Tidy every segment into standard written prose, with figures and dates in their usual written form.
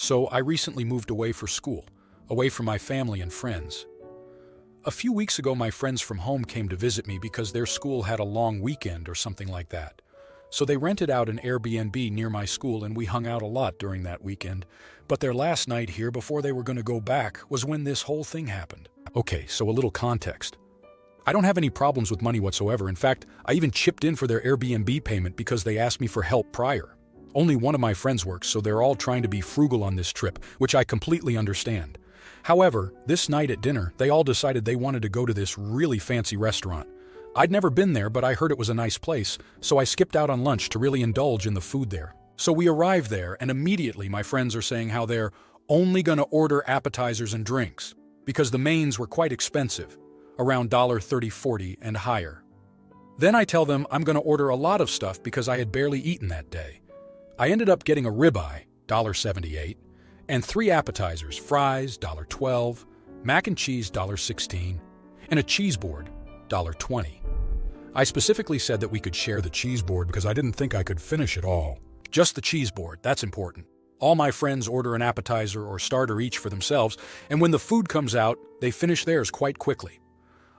So I recently moved away for school, away from my family and friends. A few weeks ago, my friends from home came to visit me because their school had a long weekend or something like that. So they rented out an Airbnb near my school and we hung out a lot during that weekend. But their last night here before they were going to go back was when this whole thing happened. Okay, so a little context. I don't have any problems with money whatsoever. In fact, I even chipped in for their Airbnb payment because they asked me for help prior. Only one of my friends works, so they're all trying to be frugal on this trip, which I completely understand. However, this night at dinner, they all decided they wanted to go to this really fancy restaurant. I'd never been there, but I heard it was a nice place, so I skipped out on lunch to really indulge in the food there. So we arrived there, and immediately my friends are saying how they're only going to order appetizers and drinks, because the mains were quite expensive, around $30-40 and higher. Then I tell them I'm going to order a lot of stuff because I had barely eaten that day. I ended up getting a ribeye, $78, and 3 appetizers, fries, $12, mac and cheese, $16, and a cheese board, $20. I specifically said that we could share the cheese board because I didn't think I could finish it all. Just the cheese board, that's important. All my friends order an appetizer or starter each for themselves, and when the food comes out, they finish theirs quite quickly.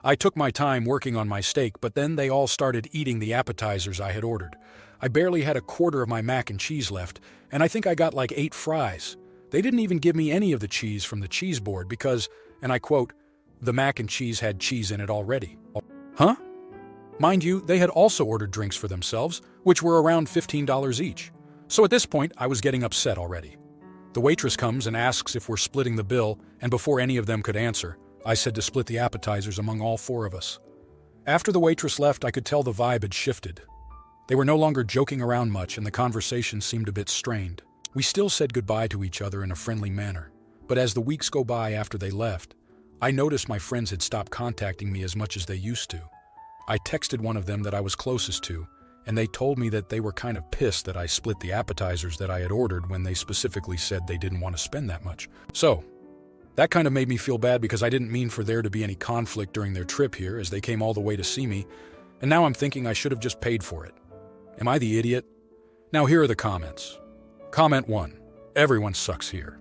I took my time working on my steak, but then they all started eating the appetizers I had ordered. I barely had a quarter of my mac and cheese left, and I think I got like 8 fries. They didn't even give me any of the cheese from the cheese board because, and I quote, the mac and cheese had cheese in it already. Huh? Mind you, they had also ordered drinks for themselves, which were around $15 each. So at this point, I was getting upset already. The waitress comes and asks if we're splitting the bill, and before any of them could answer, I said to split the appetizers among all 4 of us. After the waitress left, I could tell the vibe had shifted. They were no longer joking around much, and the conversation seemed a bit strained. We still said goodbye to each other in a friendly manner, but as the weeks go by after they left, I noticed my friends had stopped contacting me as much as they used to. I texted one of them that I was closest to, and they told me that they were kind of pissed that I split the appetizers that I had ordered when they specifically said they didn't want to spend that much. So, that kind of made me feel bad because I didn't mean for there to be any conflict during their trip here as they came all the way to see me, and now I'm thinking I should have just paid for it. Am I the idiot? Now here are the comments. Comment 1. Everyone sucks here.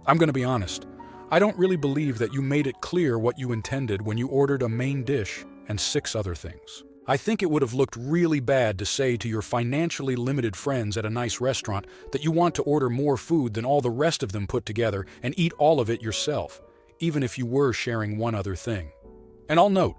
I'm going to be honest. I don't really believe that you made it clear what you intended when you ordered a main dish and 6 other things. I think it would have looked really bad to say to your financially limited friends at a nice restaurant that you want to order more food than all the rest of them put together and eat all of it yourself, even if you were sharing one other thing. And I'll note,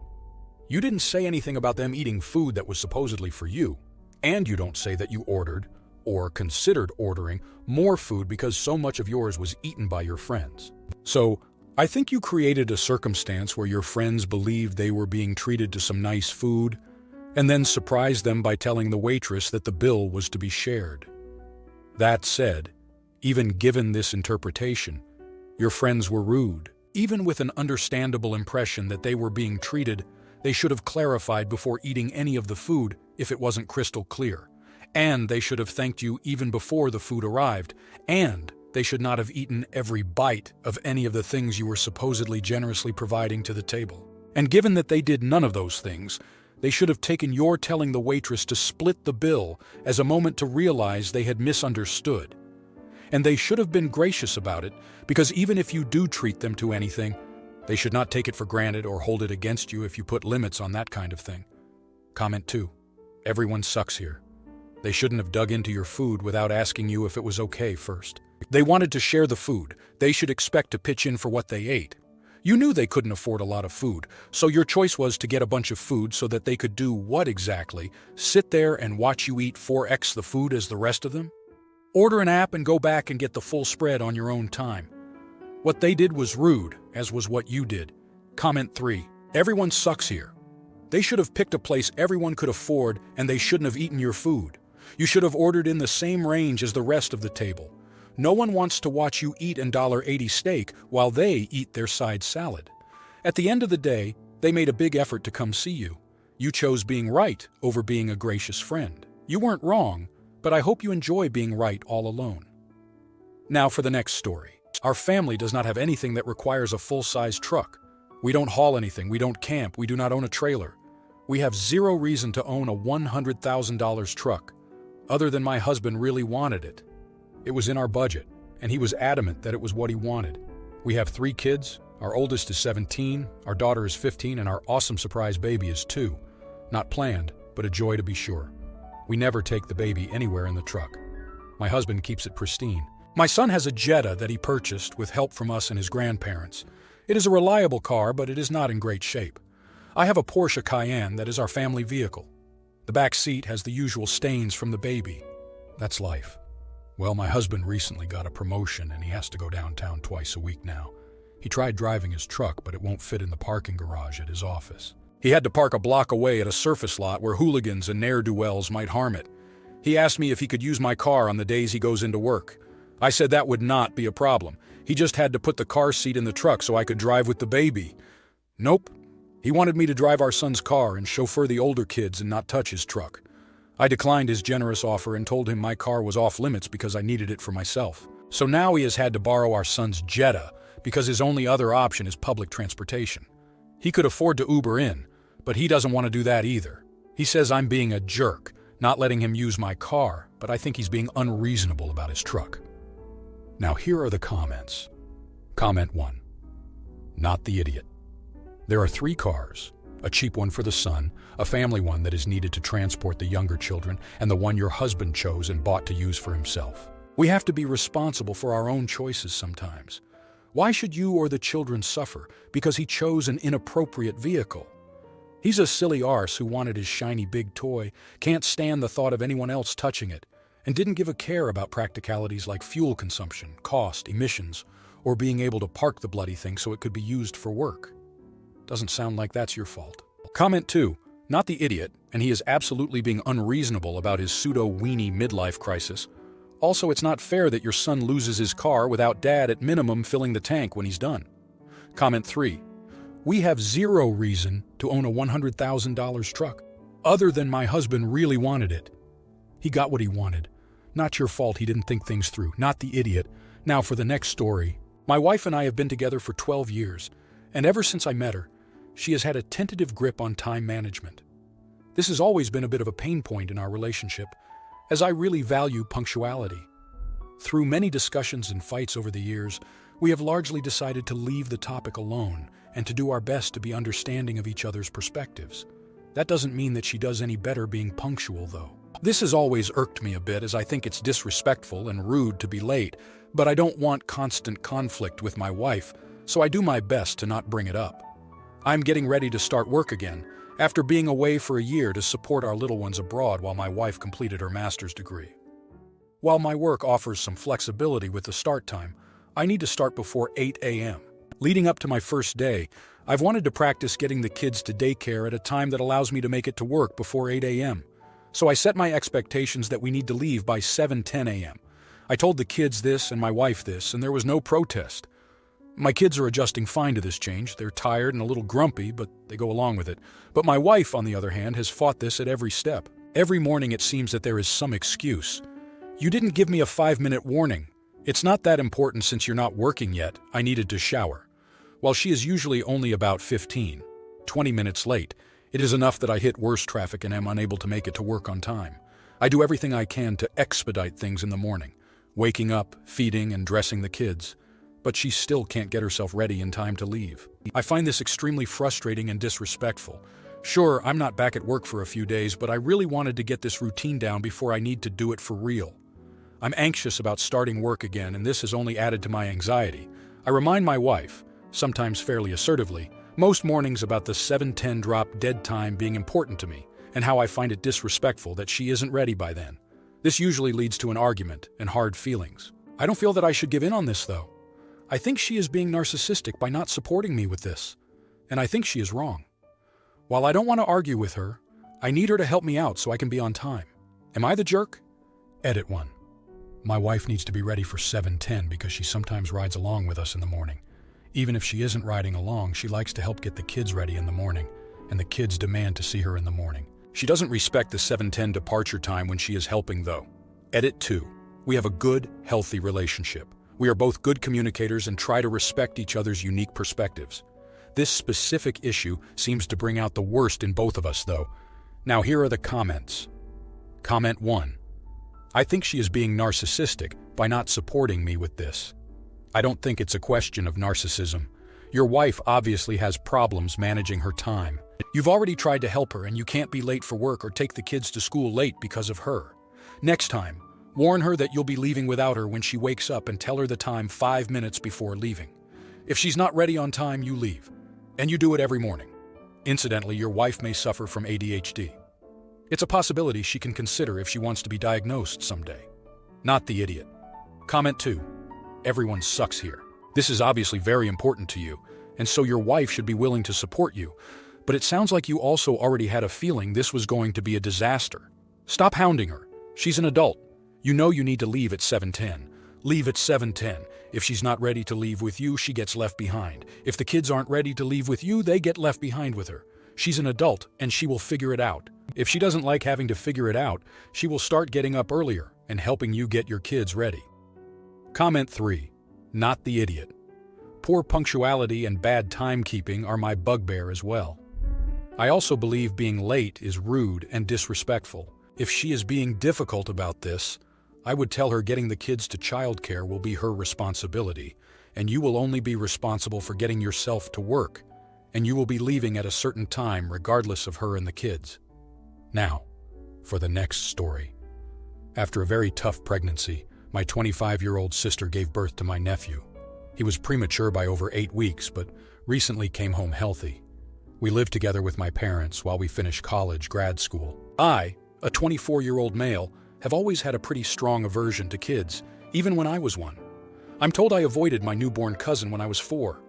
you didn't say anything about them eating food that was supposedly for you, and you don't say that you ordered or considered ordering more food because so much of yours was eaten by your friends. So, I think you created a circumstance where your friends believed they were being treated to some nice food, and then surprised them by telling the waitress that the bill was to be shared. That said, even given this interpretation, your friends were rude. Even with an understandable impression that they were being treated, they should have clarified before eating any of the food if it wasn't crystal clear. And they should have thanked you even before the food arrived, and they should not have eaten every bite of any of the things you were supposedly generously providing to the table. And given that they did none of those things, they should have taken your telling the waitress to split the bill as a moment to realize they had misunderstood. And they should have been gracious about it, because even if you do treat them to anything, they should not take it for granted or hold it against you if you put limits on that kind of thing. Comment 2. Everyone sucks here. They shouldn't have dug into your food without asking you if it was okay first. They wanted to share the food. They should expect to pitch in for what they ate. You knew they couldn't afford a lot of food, so your choice was to get a bunch of food so that they could do what exactly? Sit there and watch you eat 4x the food as the rest of them? Order an app and go back and get the full spread on your own time. What they did was rude, as was what you did. Comment 3. Everyone sucks here. They should have picked a place everyone could afford, and they shouldn't have eaten your food. You should have ordered in the same range as the rest of the table. No one wants to watch you eat an $1.80 steak while they eat their side salad. At the end of the day, they made a big effort to come see you. You chose being right over being a gracious friend. You weren't wrong, but I hope you enjoy being right all alone. Now for the next story. Our family does not have anything that requires a full-size truck. We don't haul anything, we don't camp, we do not own a trailer. We have zero reason to own a $100,000 truck, other than my husband really wanted it. It was in our budget, and he was adamant that it was what he wanted. We have 3 kids. Our oldest is 17, our daughter is 15, and our awesome surprise baby is 2. Not planned, but a joy to be sure. We never take the baby anywhere in the truck. My husband keeps it pristine. My son has a Jetta that he purchased with help from us and his grandparents. It is a reliable car, but it is not in great shape. I have a Porsche Cayenne that is our family vehicle. The back seat has the usual stains from the baby. That's life. Well, my husband recently got a promotion and he has to go downtown twice a week now. He tried driving his truck, but it won't fit in the parking garage at his office. He had to park a block away at a surface lot where hooligans and ne'er-do-wells might harm it. He asked me if he could use my car on the days he goes into work. I said that would not be a problem. He just had to put the car seat in the truck so I could drive with the baby. Nope. He wanted me to drive our son's car and chauffeur the older kids and not touch his truck. I declined his generous offer and told him my car was off limits because I needed it for myself. So now he has had to borrow our son's Jetta because his only other option is public transportation. He could afford to Uber in, but he doesn't want to do that either. He says I'm being a jerk, not letting him use my car, but I think he's being unreasonable about his truck. Now here are the comments. Comment 1. Not the idiot. There are 3 cars, a cheap one for the son, a family one that is needed to transport the younger children, and the one your husband chose and bought to use for himself. We have to be responsible for our own choices sometimes. Why should you or the children suffer because he chose an inappropriate vehicle? He's a silly arse who wanted his shiny big toy, can't stand the thought of anyone else touching it, and didn't give a care about practicalities like fuel consumption, cost, emissions, or being able to park the bloody thing so it could be used for work. Doesn't sound like that's your fault. Comment 2. Not the idiot, and he is absolutely being unreasonable about his pseudo-weenie midlife crisis. Also, it's not fair that your son loses his car without dad at minimum filling the tank when he's done. Comment 3. We have 0 reason to own a $100,000 truck, other than my husband really wanted it. He got what he wanted. Not your fault he didn't think things through. Not the idiot. Now for the next story. My wife and I have been together for 12 years, and ever since I met her, she has had a tentative grip on time management. This has always been a bit of a pain point in our relationship, as I really value punctuality. Through many discussions and fights over the years, we have largely decided to leave the topic alone and to do our best to be understanding of each other's perspectives. That doesn't mean that she does any better being punctual, though. This has always irked me a bit, as I think it's disrespectful and rude to be late, but I don't want constant conflict with my wife, so I do my best to not bring it up. I'm getting ready to start work again, after being away for a year to support our little ones abroad while my wife completed her master's degree. While my work offers some flexibility with the start time, I need to start before 8 a.m. Leading up to my first day, I've wanted to practice getting the kids to daycare at a time that allows me to make it to work before 8 a.m. So I set my expectations that we need to leave by 7:10 a.m. I told the kids this and my wife this, and there was no protest. My kids are adjusting fine to this change. They're tired and a little grumpy, but they go along with it. But my wife, on the other hand, has fought this at every step. Every morning it seems that there is some excuse. You didn't give me a 5-minute warning. It's not that important since you're not working yet. I needed to shower. While she is usually only about 15, 20 minutes late, it is enough that I hit worse traffic and am unable to make it to work on time. I do everything I can to expedite things in the morning, waking up, feeding, and dressing the kids. But she still can't get herself ready in time to leave. I find this extremely frustrating and disrespectful. Sure, I'm not back at work for a few days, but I really wanted to get this routine down before I need to do it for real. I'm anxious about starting work again, and this has only added to my anxiety. I remind my wife, sometimes fairly assertively, most mornings about the 7:10 drop dead time being important to me, and how I find it disrespectful that she isn't ready by then. This usually leads to an argument and hard feelings. I don't feel that I should give in on this, though. I think she is being narcissistic by not supporting me with this, and I think she is wrong. While I don't want to argue with her, I need her to help me out so I can be on time. Am I the jerk? Edit 1. My wife needs to be ready for 7:10 because she sometimes rides along with us in the morning. Even if she isn't riding along, she likes to help get the kids ready in the morning, and the kids demand to see her in the morning. She doesn't respect the 7:10 departure time when she is helping, though. Edit 2. We have a good, healthy relationship. We are both good communicators and try to respect each other's unique perspectives. This specific issue seems to bring out the worst in both of us, though. Now here are the comments. Comment 1. I think she is being narcissistic by not supporting me with this. I don't think it's a question of narcissism. Your wife obviously has problems managing her time. You've already tried to help her and you can't be late for work or take the kids to school late because of her. Next time, warn her that you'll be leaving without her when she wakes up and tell her the time 5 minutes before leaving. If she's not ready on time, you leave. And you do it every morning. Incidentally, your wife may suffer from ADHD. It's a possibility she can consider if she wants to be diagnosed someday. Not the idiot. Comment 2. Everyone sucks here. This is obviously very important to you, and so your wife should be willing to support you. But it sounds like you also already had a feeling this was going to be a disaster. Stop hounding her. She's an adult. You know you need to leave at 7:10. Leave at 7:10. If she's not ready to leave with you, she gets left behind. If the kids aren't ready to leave with you, they get left behind with her. She's an adult, and she will figure it out. If she doesn't like having to figure it out, she will start getting up earlier and helping you get your kids ready. Comment 3. Not the idiot. Poor punctuality and bad timekeeping are my bugbear as well. I also believe being late is rude and disrespectful. If she is being difficult about this, I would tell her getting the kids to childcare will be her responsibility, and you will only be responsible for getting yourself to work, and you will be leaving at a certain time regardless of her and the kids. Now, for the next story. After a very tough pregnancy, my 25-year-old sister gave birth to my nephew. He was premature by over 8 weeks, but recently came home healthy. We lived together with my parents while we finished grad school. I, a 24-year-old male, have always had a pretty strong aversion to kids, even when I was one. I'm told I avoided my newborn cousin when I was 4.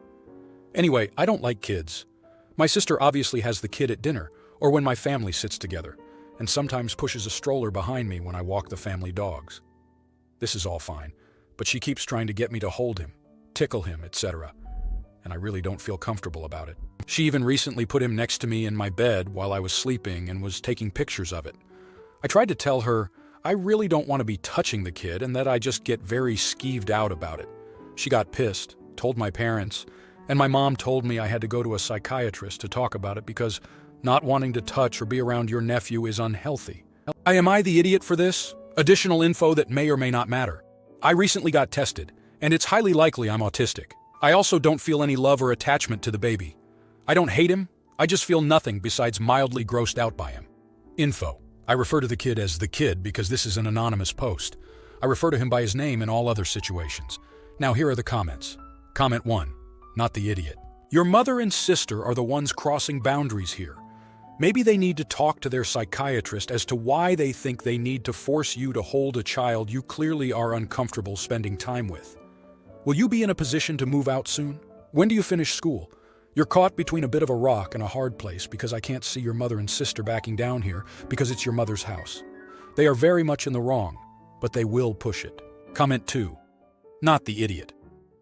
Anyway, I don't like kids. My sister obviously has the kid at dinner, or when my family sits together, and sometimes pushes a stroller behind me when I walk the family dogs. This is all fine, but she keeps trying to get me to hold him, tickle him, etc., and I really don't feel comfortable about it. She even recently put him next to me in my bed while I was sleeping and was taking pictures of it. I tried to tell her I really don't want to be touching the kid and that I just get very skeeved out about it. She got pissed, told my parents, and my mom told me I had to go to a psychiatrist to talk about it because not wanting to touch or be around your nephew is unhealthy. Am I the idiot for this? Additional info that may or may not matter. I recently got tested, and it's highly likely I'm autistic. I also don't feel any love or attachment to the baby. I don't hate him, I just feel nothing besides mildly grossed out by him. Info. I refer to the kid as the kid because this is an anonymous post. I refer to him by his name in all other situations. Now here are the comments. Comment 1. Not the idiot. Your mother and sister are the ones crossing boundaries here. Maybe they need to talk to their psychiatrist as to why they think they need to force you to hold a child you clearly are uncomfortable spending time with. Will you be in a position to move out soon? When do you finish school? You're caught between a bit of a rock and a hard place because I can't see your mother and sister backing down here because it's your mother's house. They are very much in the wrong, but they will push it. Comment 2. Not the idiot.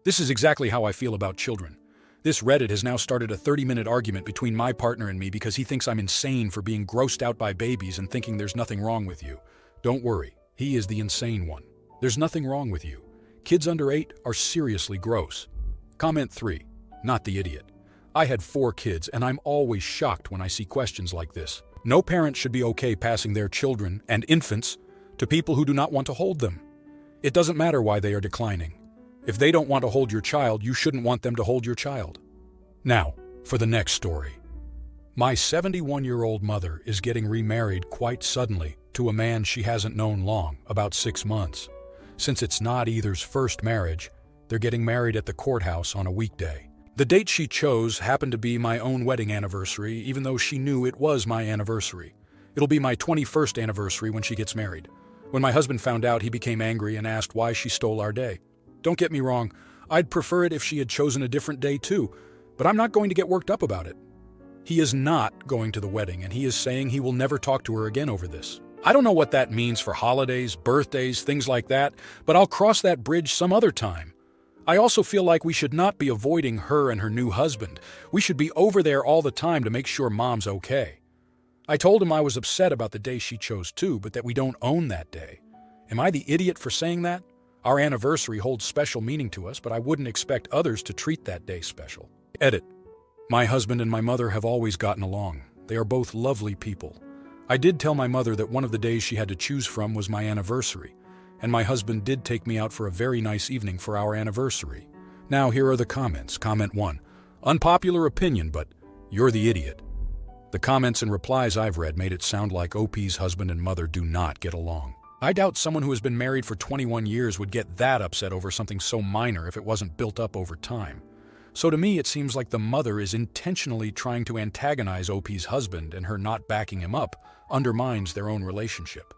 This is exactly how I feel about children. This Reddit has now started a 30-minute argument between my partner and me because he thinks I'm insane for being grossed out by babies and thinking there's nothing wrong with you. Don't worry, he is the insane one. There's nothing wrong with you. Kids under 8 are seriously gross. Comment 3. Not the idiot. I had 4 kids and I'm always shocked when I see questions like this. No parent should be okay passing their children and infants to people who do not want to hold them. It doesn't matter why they are declining. If they don't want to hold your child, you shouldn't want them to hold your child. Now, for the next story. My 71-year-old mother is getting remarried quite suddenly to a man she hasn't known long, about 6 months. Since it's not either's first marriage, they're getting married at the courthouse on a weekday. The date she chose happened to be my own wedding anniversary, even though she knew it was my anniversary. It'll be my 21st anniversary when she gets married. When my husband found out, he became angry and asked why she stole our day. Don't get me wrong, I'd prefer it if she had chosen a different day too, but I'm not going to get worked up about it. He is not going to the wedding, and he is saying he will never talk to her again over this. I don't know what that means for holidays, birthdays, things like that, but I'll cross that bridge some other time. I also feel like we should not be avoiding her and her new husband. We should be over there all the time to make sure Mom's okay. I told him I was upset about the day she chose too, but that we don't own that day. Am I the idiot for saying that? Our anniversary holds special meaning to us, but I wouldn't expect others to treat that day special. Edit. My husband and my mother have always gotten along. They are both lovely people. I did tell my mother that one of the days she had to choose from was my anniversary, and my husband did take me out for a very nice evening for our anniversary. Now here are the comments. Comment 1. Unpopular opinion, but you're the idiot. The comments and replies I've read made it sound like OP's husband and mother do not get along. I doubt someone who has been married for 21 years would get that upset over something so minor if it wasn't built up over time. So to me, it seems like the mother is intentionally trying to antagonize OP's husband, and her not backing him up undermines their own relationship.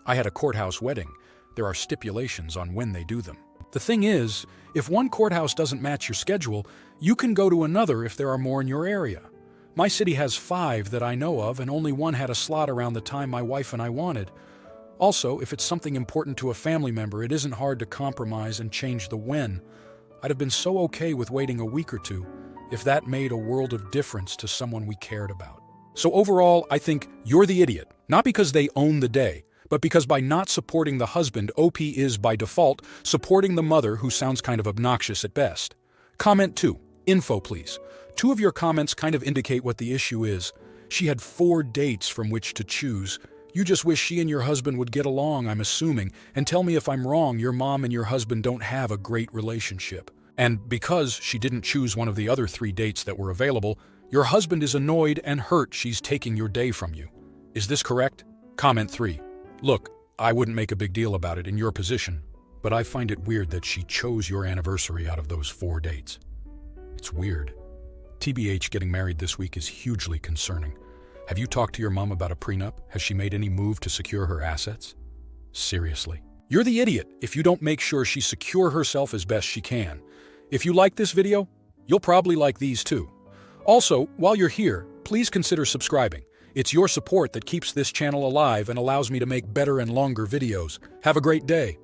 I had a courthouse wedding. There are stipulations on when they do them. The thing is, if one courthouse doesn't match your schedule, you can go to another if there are more in your area. My city has 5 that I know of, and only one had a slot around the time my wife and I wanted. Also, if it's something important to a family member, it isn't hard to compromise and change the when. I'd have been so okay with waiting a week or two if that made a world of difference to someone we cared about. So overall, I think you're the idiot, not because they own the day, but because by not supporting the husband, OP is, by default, supporting the mother, who sounds kind of obnoxious at best. Comment 2. Info, please. 2 of your comments kind of indicate what the issue is. She had 4 dates from which to choose. You just wish she and your husband would get along, I'm assuming, and tell me if I'm wrong. Your mom and your husband don't have a great relationship. And because she didn't choose one of the other 3 dates that were available, your husband is annoyed and hurt she's taking your day from you. Is this correct? Comment 3. Look, I wouldn't make a big deal about it in your position, but I find it weird that she chose your anniversary out of those 4 dates. It's weird. TBH, getting married this week is hugely concerning. Have you talked to your mom about a prenup? Has she made any move to secure her assets? Seriously. You're the idiot if you don't make sure she secure herself as best she can. If you like this video, you'll probably like these too. Also, while you're here, please consider subscribing. It's your support that keeps this channel alive and allows me to make better and longer videos. Have a great day.